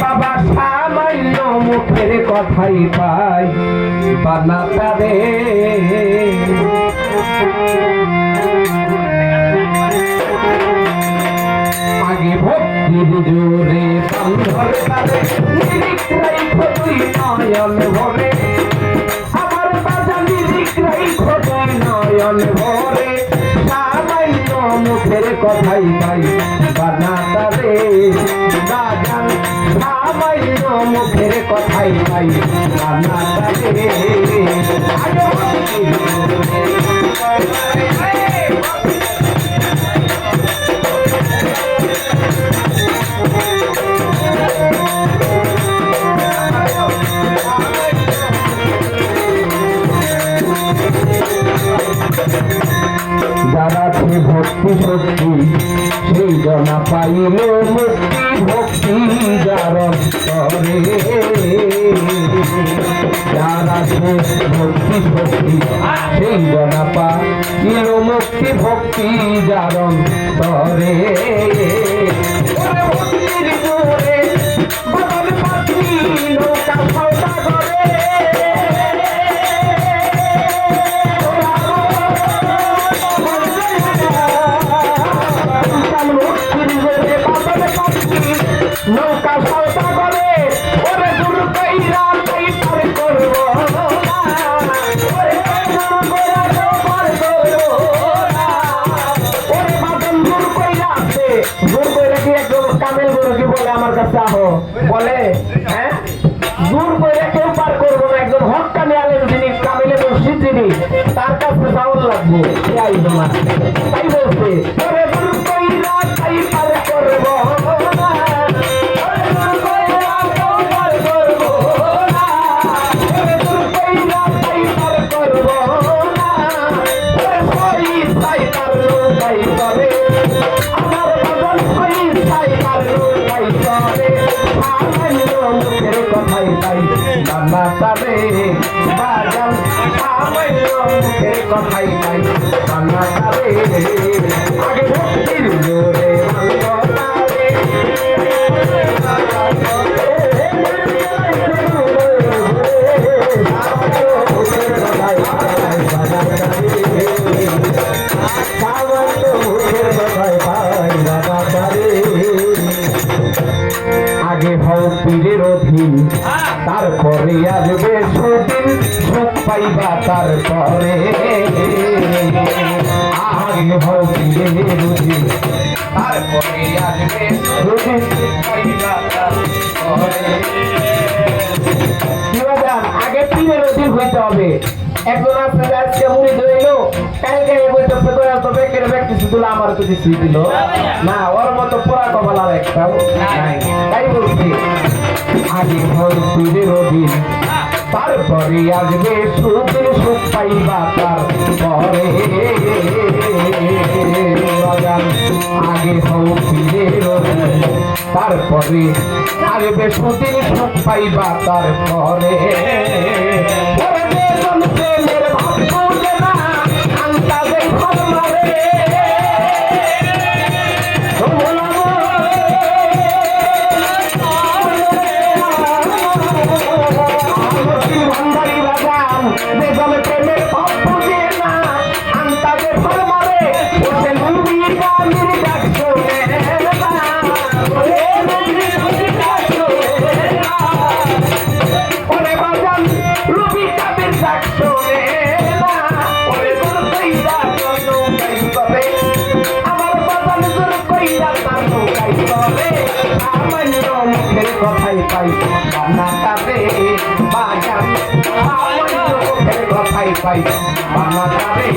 বাবা সামান্য মুখের কথাই পাই বানাতারে আগে ভক্তির জোরে বান্ধর তারে নিরিখ রাইখো তুই নয়ন ভরে আমার বাজা নিরিখ রাইখো তুই নয়ন ভরে সামান্য মুখের কথাই পাই বানাতারে বাজান সামান্য মুখের কথাই পাই বানাতারে যারা সে ভক্তি শক্তি সেই জনা পাইল মুক্তি ভক্তি যার অন্তরে যারা সে ভক্তি শক্তি সেই জনা পাইল মুক্তি ভক্তি যার অন্তরে ভক্তির জোরে বাবার পাখি নৌকা সৌদা করে নৌকা সৌদা করে ওরে দূর কইরা তাই পার করব ওরে বাদন দূর কইরা আছে দূর কইরা কি একদম কামেল গরু কি বলে আমার কাছে আহো বলে হ্যাঁ দূর কইরা কেউ পার করবো না একদম হক কামে আলেন যিনি কামেলে মসজিদ যিনি তার কাছে চাউল লাগবে সে আইব না তাই বলছে ওরে দূর কইরা তাই পার করব কথাই পাই বানাতারে বাজান সামান্য মুখের কথাই পাই বানাতারে আগে ভক্তির জোরে বানাতারে আগে হও পীরের অধীন তারপরে আসবে সুদিন সুখ পাইবা তারপরে আগে হও পীরের অধীন তারপরে আসবে সুদিন সুখ পাইবা তারপরে আগে পীরের অধীন হইতে হবে একজন আছে আজকে মুড়ি ধরল কালকে বইতেছে করে তো বেকের ব্যক্তি শুধু আমার তো কিছুই দিল না ওর মতো পোড়া কপাল আর একটাও নাই তাই বলছি আগে হল পীরের অধীন তারপরে আসবে সুদিন সুখ পাইবা তারপরে আগে হল পীরের অধীন তারপরে আসবে সুদিন সুখ পাইবা তারপরে কথাই পাই বানাতারে বাজান সামান্য মুখের কথাই পাই বানাতারে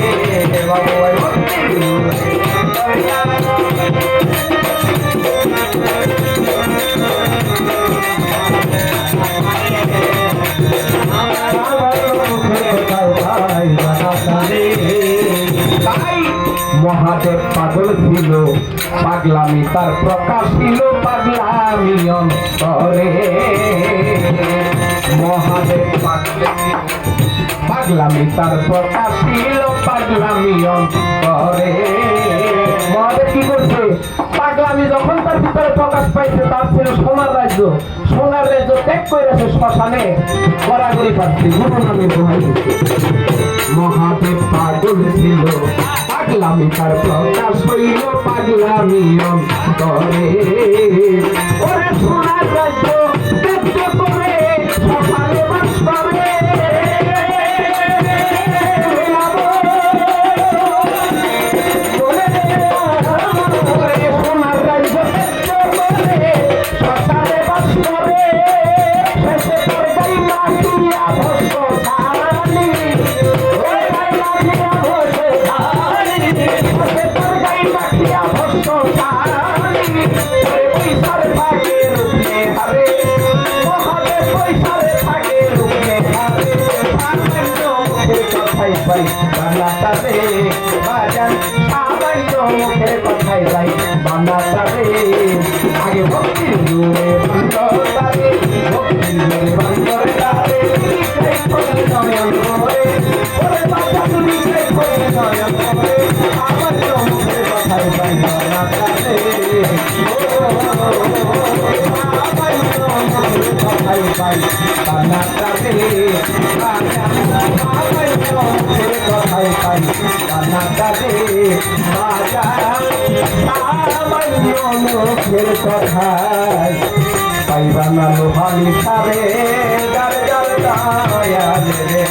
মহাদেব পাগল ছিল পাগলামি তার প্রকাশ ছিল পাগলামি অন্তরে মহাদেব পাগলামি তার প্রকাশ ছিল পাগলামি অন্তরে মহাদেব কি করছে? পাগলামি যখন তার ভিতরে প্রকাশ পাইছে, তার ছিল সোনার রাজ্য, সোনার রাজ্য ত্যাগ করেছে শ্মশানে গড়াগড়ি পাচ্ছে, গুরু নামে দোহাই দিচ্ছে। মহাদেব পাগল ছিল, পাগলামি তার প্রকাশ হইল পাগলামি অন্তরে। ওরে সোনার রাজ্য ত্যাগ করে শ্মশানে বাস করে। আগে ভক্তির জোরে বান্ধবতারে, ভক্তির জোরে বান্ধবতারে নয়ন করে, ওরে বাচ্চা তুমি নয়ন করে, আমার মুখের কথাই পাই না তারে, কথাই পাই না তারে, কথাই পাই না তারে, মুখের কথাই পাইবা না লোহালি সারে, যার যার দয়াল রে।